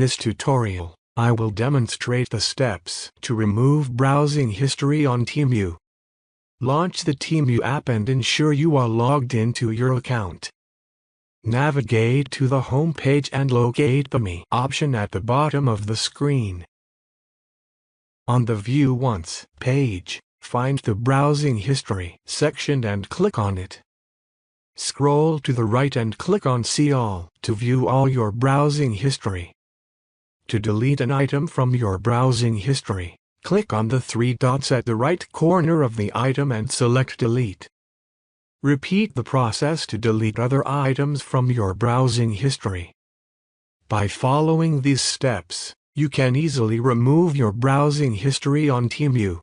this tutorial, I will demonstrate the steps to remove browsing history on Temu. Launch the Temu app and ensure you are logged into your account. Navigate to the home page and locate the Me option at the bottom of the screen. On the View Once page, find the Browsing History section and click on it. Scroll to the right and click on See All to view all your browsing history. To delete an item from your browsing history, click on the three dots at the right corner of the item and select Delete. Repeat the process to delete other items from your browsing history. By following these steps, you can easily remove your browsing history on Temu.